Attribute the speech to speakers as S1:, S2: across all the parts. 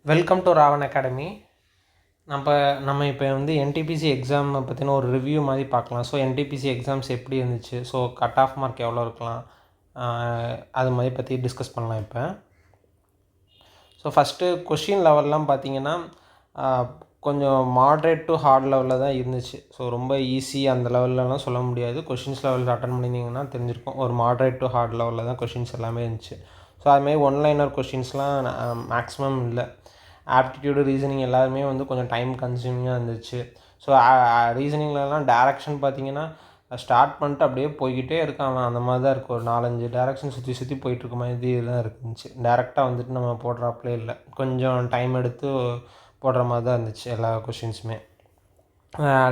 S1: Welcome to Raavan academy. நம்ம இப்போ வந்து என்டிபிசி எக்ஸாம் பற்றின ஒரு ரிவ்யூ மாதிரி பார்க்கலாம். ஸோ என்டிபிசி எக்ஸாம்ஸ் எப்படி இருந்துச்சு, ஸோ கட் ஆஃப் மார்க் எவ்வளோ இருக்கலாம், அது மாதிரி பற்றி டிஸ்கஸ் பண்ணலாம் இப்போ. ஸோ ஃபஸ்ட்டு கொஷின் லெவல்லாம் பார்த்தீங்கன்னா கொஞ்சம் மாட்ரேட் டு ஹார்ட் லெவலில் தான் இருந்துச்சு. ஸோ ரொம்ப ஈஸி அந்த லெவல்லலாம் சொல்ல முடியாது. கொஷின்ஸ் லெவலில் அட்டன் பண்ணியிருந்தீங்கன்னா தெரிஞ்சிருக்கும். ஒரு மாட்ரேட் டு ஹார்ட் லெவலில் தான் கொஷின்ஸ் எல்லாமே இருந்துச்சு. ஸோ அதுமாதிரி ஒன்லைனர் கொஷின்ஸ்லாம் மேக்ஸிமம் இல்லை. ஆப்டிடியூடு, ரீசனிங் எல்லாருமே வந்து கொஞ்சம் டைம் கன்சியூமிங்காக இருந்துச்சு. ஸோ ரீசனிங்லலாம் டேரெக்ஷன் பார்த்தீங்கன்னா ஸ்டார்ட் பண்ணிட்டு அப்படியே போய்கிட்டே இருக்காங்க. அந்த மாதிரி தான் இருக்குது. ஒரு 4-5 டேரெக்ஷன் சுற்றி போயிட்டுருக்க மாதிரி தான் இருந்துச்சு. டேரெக்டாக வந்துட்டு நம்ம போடுறாப்லே இல்லை, கொஞ்சம் டைம் எடுத்து போடுற மாதிரி தான் இருந்துச்சு எல்லா கொஷின்ஸுமே.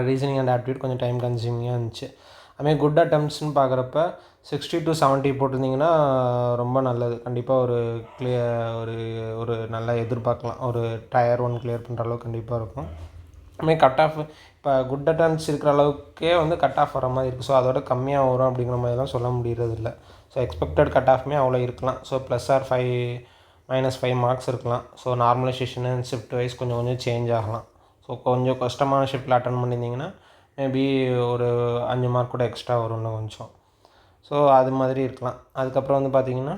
S1: ரீசனிங் அண்ட் ஆப்டிடியூட் கொஞ்சம் டைம் கன்சியூமிங்காக இருந்துச்சு. அதுமாதிரி குட் அட்டம்ப்ட்ஸ்னு பார்க்குறப்ப 60 to 70 போட்டிருந்தீங்கன்னா ரொம்ப நல்லது. கண்டிப்பாக ஒரு ஒரு ஒரு நல்லா எதிர்பார்க்கலாம். ஒரு டயர் 1 கிளியர் பண்ணுற அளவுக்கு கண்டிப்பாக இருக்கும். அதுமாதிரி கட் ஆஃப் இப்போ குட் அட்டம்ப்ட்ஸ் இருக்கிற அளவுக்கே வந்து கட் ஆஃப் வர மாதிரி இருக்குது. ஸோ அதோட கம்மியாக வரும் அப்படிங்கிற மாதிரிலாம் சொல்ல முடியறதில்ல. ஸோ எக்ஸ்பெக்டட் கட் ஆஃப்மே அவ்வளோ இருக்கலாம். ஸோ +5 -5 மார்க்ஸ் இருக்கலாம். ஸோ நார்மலைசேஷனு ஷிஃப்ட் வைஸ் கொஞ்சம் சேஞ்ச் ஆகலாம். ஸோ கொஞ்சம் கஷ்டமான ஷிஃப்ட்டில் அட்டன் பண்ணியிருந்தீங்கன்னா மேபி ஒரு 5 மார்க் கூட எக்ஸ்ட்ரா வரும் இன்னும் கொஞ்சம். ஸோ அது மாதிரி இருக்கலாம். அதுக்கப்புறம் வந்து பார்த்திங்கன்னா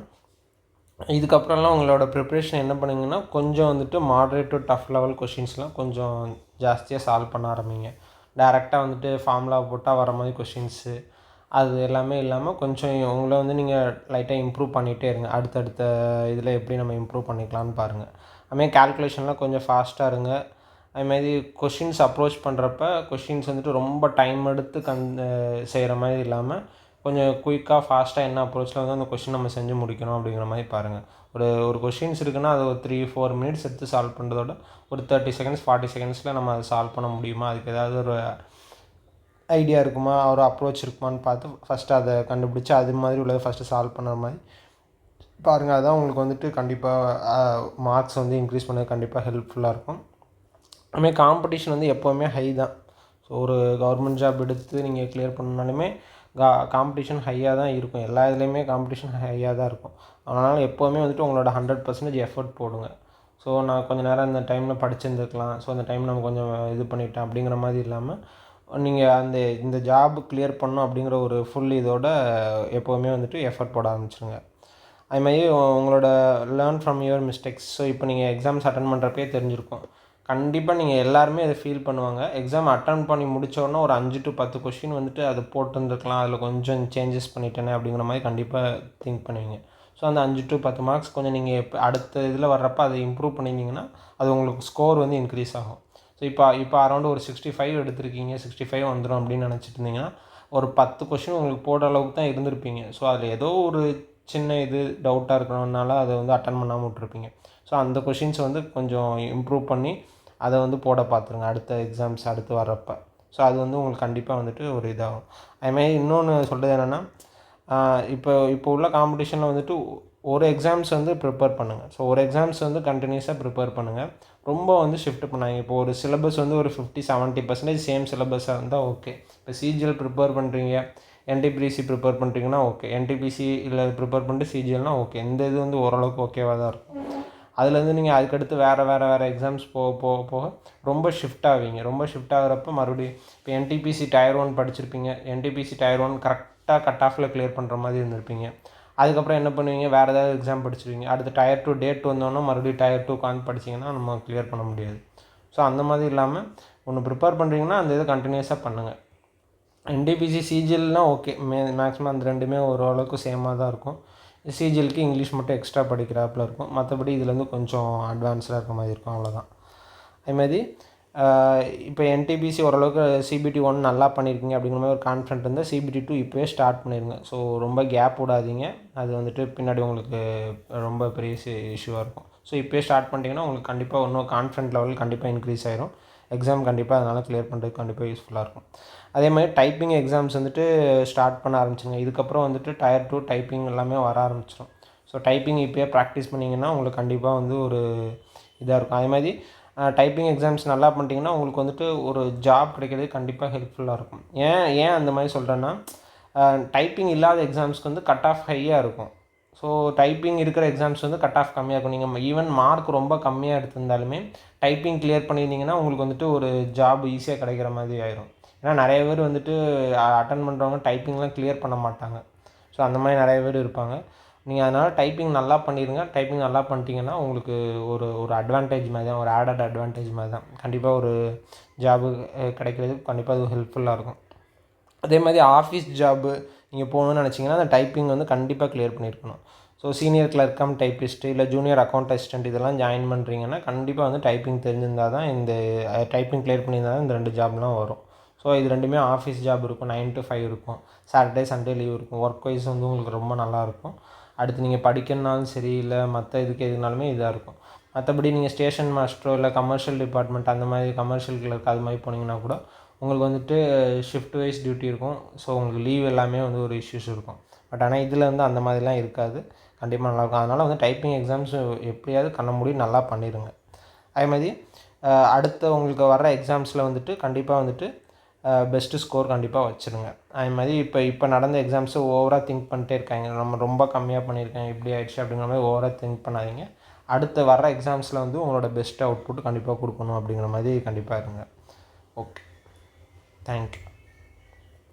S1: இதுக்கப்புறம்லாம் உங்களோட ப்ரிப்ரேஷன் என்ன பண்ணுங்கன்னா கொஞ்சம் வந்துட்டு மாட்ரேட் டு டஃப் லெவல் கொஷின்ஸ்லாம் கொஞ்சம் ஜாஸ்தியாக சால்வ் பண்ண ஆரம்பிங்க. டேரெக்டாக வந்துட்டு ஃபார்முலா போட்டால் வர மாதிரி கொஷின்ஸு அது எல்லாமே இல்லாமல் கொஞ்சம் உங்களை வந்து நீங்கள் லைட்டாக இம்ப்ரூவ் பண்ணிகிட்டே இருங்க. அடுத்தடுத்த இதில் எப்படி நம்ம இம்ப்ரூவ் பண்ணிக்கலான்னு பாருங்கள். அதுமாதிரி கால்குலேஷன்லாம் கொஞ்சம் ஃபாஸ்ட்டாக இருங்க. அதுமாதிரி கொஷின்ஸ் அப்ரோச் பண்ணுறப்ப கொஷின்ஸ் வந்துட்டு ரொம்ப டைம் எடுத்து செய்கிற மாதிரி இல்லாமல் கொஞ்சம் குயிக்காக ஃபாஸ்ட்டாக என்ன அப்ரோச்சில் வந்து அந்த கொஷின் நம்ம செஞ்சு முடிக்கணும் அப்படிங்கிற மாதிரி பாருங்கள். ஒரு கொஷின்ஸ் இருக்குன்னா அது ஒரு 3-4 மினிட்ஸ் எடுத்து சால்வ் பண்ணுறதோட ஒரு 30 செகண்ட்ஸ் 40 செகண்ட்ஸில் நம்ம அதை சால்வ் பண்ண முடியுமா, அதுக்கு ஏதாவது ஒரு ஐடியா இருக்குமா, ஒரு அப்ரோச் இருக்குமான்னு பார்த்து ஃபஸ்ட்டு அதை கண்டுபிடிச்சி அது மாதிரி உள்ளதை ஃபஸ்ட்டு சால்வ் பண்ணுற மாதிரி பாருங்கள். அதுதான் உங்களுக்கு வந்துட்டு கண்டிப்பாக மார்க்ஸ் வந்து இன்க்ரீஸ் பண்ண கண்டிப்பாக ஹெல்ப்ஃபுல்லாக இருக்கும். அதுமாதிரி காம்படிஷன் வந்து எப்போவுமே ஹை தான். ஸோ ஒரு கவர்மெண்ட் ஜாப் எடுத்து நீங்கள் கிளியர் பண்ணாலுமே காம்படிஷன் ஹையாக தான் இருக்கும். எல்லா இதுலேயுமே காம்படிஷன் ஹையாக தான் இருக்கும். அதனால் எப்போவுமே வந்துட்டு உங்களோட 100% எஃபர்ட் போடுங்க. ஸோ நான் கொஞ்சம் நேரம் இந்த டைமில் படிச்சிருந்துருக்கலாம், ஸோ அந்த டைம் நம்ம கொஞ்சம் இது பண்ணிட்டேன் அப்படிங்கிற மாதிரி இல்லாமல் நீங்கள் இந்த ஜாப் கிளியர் பண்ணணும் அப்படிங்கிற ஒரு ஃபுல் இதோட எப்போவுமே வந்துட்டு எஃபர்ட் போட ஆரம்பிச்சிருங்க. அதுமாதிரி உங்களோட learn from your mistakes. So இப்போ நீங்கள் எக்ஸாம்ஸ் அட்டன் பண்ணுறப்பே தெரிஞ்சிருக்கும். கண்டிப்பாக நீங்கள் எல்லாருமே அதை ஃபீல் பண்ணுவாங்க. எக்ஸாம் அட்டன் பண்ணி முடித்தோடனே ஒரு 5 to 10 கொஷின் வந்துட்டு அது போட்டுருந்துருக்கலாம், அதில் கொஞ்சம் சேஞ்சஸ் பண்ணிட்டேனே அப்படிங்கிற மாதிரி கண்டிப்பாக திங்க் பண்ணுவீங்க. ஸோ அந்த 5 to 10 மார்க்ஸ் கொஞ்சம் நீங்கள் இப்போ அடுத்த இதில் வர்றப்போ அதை இம்ப்ரூவ் பண்ணியிருந்தீங்கன்னா அது உங்களுக்கு ஸ்கோர் வந்து இன்க்ரீஸ் ஆகும். ஸோ இப்போ அரௌண்ட் ஒரு 65 எடுத்திருக்கீங்க, 65 வந்துடும் அப்படின்னு நினச்சிட்டு இருந்தீங்கன்னா ஒரு 10 கொஷின் உங்களுக்கு போடுற அளவுக்கு தான் இருந்திருப்பீங்க. ஸோ அதில் ஏதோ ஒரு சின்ன இது டவுட்டாக இருக்கணும்னால அதை வந்து அட்டன் பண்ணாமல் விட்ருப்பீங்க. ஸோ அந்த கொஷின்ஸை வந்து கொஞ்சம் இம்ப்ரூவ் பண்ணி அதை வந்து போட பார்த்துருங்க அடுத்த எக்ஸாம்ஸ் அடுத்து வர்றப்போ. ஸோ அது வந்து உங்களுக்கு கண்டிப்பாக வந்துட்டு ஒரு இதாகும். அதுமாதிரி இன்னொன்று சொல்கிறது என்னென்னா இப்போ உள்ள காம்படிஷனில் வந்துட்டு ஒரு எக்ஸாம்ஸ் வந்து ப்ரிப்பேர் பண்ணுங்கள். ஸோ ஒரு எக்ஸாம்ஸ் வந்து கண்டினியூஸாக ப்ரிப்பேர் பண்ணுங்கள். ரொம்ப வந்து ஷிஃப்ட் பண்ணாங்க. இப்போ ஒரு சிலபஸ் வந்து ஒரு 50-70% சேம் சிலபஸாக இருந்தால் ஓகே. இப்போ சிஜிஎல் ப்ரிப்பேர் பண்ணுறீங்க, என்டிபிசி ப்ரிப்பேர் பண்ணுறீங்கன்னா ஓகே. என்டிபிசி இல்லை ப்ரிப்பேர் பண்ணிட்டு சிஜிஎல்னால் ஓகே. இந்த இது வந்து ஓரளவுக்கு ஓகேவாக தான் இருக்கும். அதுலேருந்து நீங்கள் அதுக்கடுத்து வேறு எக்ஸாம்ஸ் போக ரொம்ப ஷிஃப்ட் ஆவீங்க. ரொம்ப ஷிஃப்ட் ஆகிறப்ப மறுபடியும் இப்போ என்டிபிசி டயர் 1 படிச்சிருப்பீங்க. என்டிபிசி டயர் 1 கரெக்டாக கட் ஆஃபில் கிளியர் பண்ணுற மாதிரி இருந்திருப்பீங்க. அதுக்கப்புறம் என்ன பண்ணுவீங்க, வேறு ஏதாவது எக்ஸாம் படிச்சிருவீங்க. அடுத்து டயர் 2 டேட் வந்தோன்னா மறுபடியும் டயர் 2 உட்காந்து படிச்சிங்கன்னா நம்ம கிளியர் பண்ண முடியாது. ஸோ அந்த மாதிரி இல்லாமல் ஒன்று ப்ரிப்பேர் பண்ணுறீங்கன்னா அந்த இதை கண்டினியூஸாக பண்ணுங்கள். என்டிபிசி சிஜிஎல்னால் ஓகே, மேக்ஸிமம் அந்த ரெண்டுமே ஓரளவுக்கு சேமாக தான் இருக்கும். சிஜிஎலுக்கு இங்கிலீஷ் மட்டும் எக்ஸ்ட்ரா படிக்கிறாப்பில் இருக்கும். மற்றபடி இதுலேருந்து கொஞ்சம் அட்வான்ஸாக இருக்க மாதிரி இருக்கும், அவ்வளோதான். அதுமாதிரி இப்போ என்டிபிசி ஓரளவுக்கு சிபிடி 1 நல்லா பண்ணியிருக்கீங்க அப்படிங்கிற மாதிரி ஒரு கான்ஃபிடென்ட் இருந்தால் சிபிடி 2 இப்போயே ஸ்டார்ட் பண்ணிடுங்க. ஸோ ரொம்ப கேப் விடாதீங்க. அது வந்துட்டு பின்னாடி உங்களுக்கு ரொம்ப பெரிய இஷ்யூவாக இருக்கும். ஸோ இப்போயே ஸ்டார்ட் பண்ணிட்டீங்கன்னா உங்களுக்கு கண்டிப்பாக இன்னும் கான்ஃபிடென்ட் லெவல் கண்டிப்பாக இன்க்ரீஸ் ஆயிரும். எக்ஸாம் கண்டிப்பாக அதனால் கிளியர் பண்ணுறதுக்கு கண்டிப்பாக யூஸ்ஃபுல்லாக இருக்கும். அதே மாதிரி டைப்பிங் எக்ஸாம்ஸ் வந்துட்டு ஸ்டார்ட் பண்ண ஆரம்பிச்சுங்க. இதுக்கப்புறம் வந்துட்டு டயர் 2 டைப்பிங் எல்லாமே வர ஆரம்பிச்சிடும். ஸோ டைப்பிங் இப்போயே ப்ராக்டிஸ் பண்ணிங்கன்னா உங்களுக்கு கண்டிப்பாக வந்து ஒரு இதாக இருக்கும். அதே மாதிரி டைப்பிங் எக்ஸாம்ஸ் நல்லா பண்ணிட்டீங்கன்னா உங்களுக்கு வந்துட்டு ஒரு ஜாப் கிடைக்கிறது கண்டிப்பாக ஹெல்ப்ஃபுல்லாக இருக்கும். ஏன் அந்த மாதிரி சொல்கிறேன்னா டைப்பிங் இல்லாத எக்ஸாம்ஸ்க்கு வந்து கட் ஆஃப் ஹையாக இருக்கும். ஸோ டைப்பிங் இருக்கிற எக்ஸாம்ஸ் வந்து கட் ஆஃப் கம்மியாக இருக்கும். நீங்கள் ஈவன் மார்க் ரொம்ப கம்மியாக எடுத்திருந்தாலுமே டைப்பிங் கிளியர் பண்ணியிருந்தீங்கன்னா உங்களுக்கு வந்துட்டு ஒரு ஜாப் ஈஸியாக கிடைக்கிற மாதிரி ஆயிரும். ஏன்னா நிறைய பேர் வந்துட்டு அட்டன் பண்ணுறவங்க டைப்பிங்லாம் கிளியர் பண்ண மாட்டாங்க. ஸோ அந்த மாதிரி நிறைய பேர் இருப்பாங்க. நீங்கள் அதனால் டைப்பிங் நல்லா பண்ணிடுங்க. டைப்பிங் நல்லா பண்ணிட்டீங்கன்னா உங்களுக்கு ஒரு ஒரு அட்வான்டேஜ் மாதிரி தான், ஒரு ஆடட் அட்வான்டேஜ் மாதிரி தான். கண்டிப்பாக ஒரு ஜாபு கிடைக்கிறதுக்கு கண்டிப்பாக அது ஹெல்ப்ஃபுல்லாக இருக்கும். அதே மாதிரி ஆஃபீஸ் ஜாபு நீங்கள் போகணுன்னு நினச்சிங்கன்னா அந்த டைப்பிங் வந்து கண்டிப்பாக கிளியர் பண்ணியிருக்கணும். So senior clerk cum typist இல்லை ஜூனியர் அக்கௌண்ட் அசிஸ்டன்ட் இதெல்லாம் ஜாயின் பண்ணுறீங்கன்னா கண்டிப்பாக வந்து டைப்பிங் தெரிஞ்சிருந்தால் தான் இந்த டைப்பிங் கிளியர் பண்ணியிருந்தால் தான் இந்த 2 ஜாப்லாம் வரும். ஸோ இது 2மே ஆஃபீஸ் ஜாப் இருக்கும், 9 to 5 இருக்கும், சாட்டர்டே சண்டே லீவ் இருக்கும். ஒர்க் வைஸ் வந்து உங்களுக்கு ரொம்ப நல்லாயிருக்கும். அடுத்து நீங்கள் படிக்கணுனாலும் சரி இல்லை மற்ற இதுக்கு எதுனாலுமே இதாக இருக்கும். மற்றபடி நீங்கள் ஸ்டேஷன் மாஸ்டரோ இல்லை கமர்ஷியல் டிபார்ட்மெண்ட் அந்த மாதிரி கமர்ஷியல் கிளர்க் அது மாதிரி போனீங்கன்னா கூட உங்களுக்கு வந்துட்டு ஷிஃப்ட் வைஸ் டியூட்டி இருக்கும். ஸோ உங்களுக்கு லீவ் எல்லாமே வந்து ஒரு இஷ்யூஸ் இருக்கும். பட் ஆனால் இதில் வந்து அந்த மாதிரிலாம் இருக்காது. கண்டிப்பாக நல்லாயிருக்கும். அதனால் வந்து டைப்பிங் எக்ஸாம்ஸ் எப்படியாவது கண்ண மூடி நல்லா பண்ணிடுங்க. அதே மாதிரி அடுத்த உங்களுக்கு வர்ற எக்ஸாம்ஸில் வந்துட்டு கண்டிப்பாக வந்துட்டு பெஸ்ட்டு ஸ்கோர் கண்டிப்பாக வச்சுருங்க. அதே மாதிரி இப்போ நடந்த எக்ஸாம்ஸை ஓவராக திங்க் பண்ணிட்டே இருக்காங்க, நம்ம ரொம்ப கம்மியாக பண்ணியிருக்கேன் இப்படி ஆயிடுச்சு அப்படிங்கிற மாதிரி ஓவராக திங்க் பண்ணாதீங்க. அடுத்து வர்ற எக்ஸாம்ஸில் வந்து உங்களோட பெஸ்ட் அவுட்புட் கண்டிப்பாக கொடுக்கணும் அப்படிங்கிற மாதிரி கண்டிப்பாக இருங்க. Okay, thank you.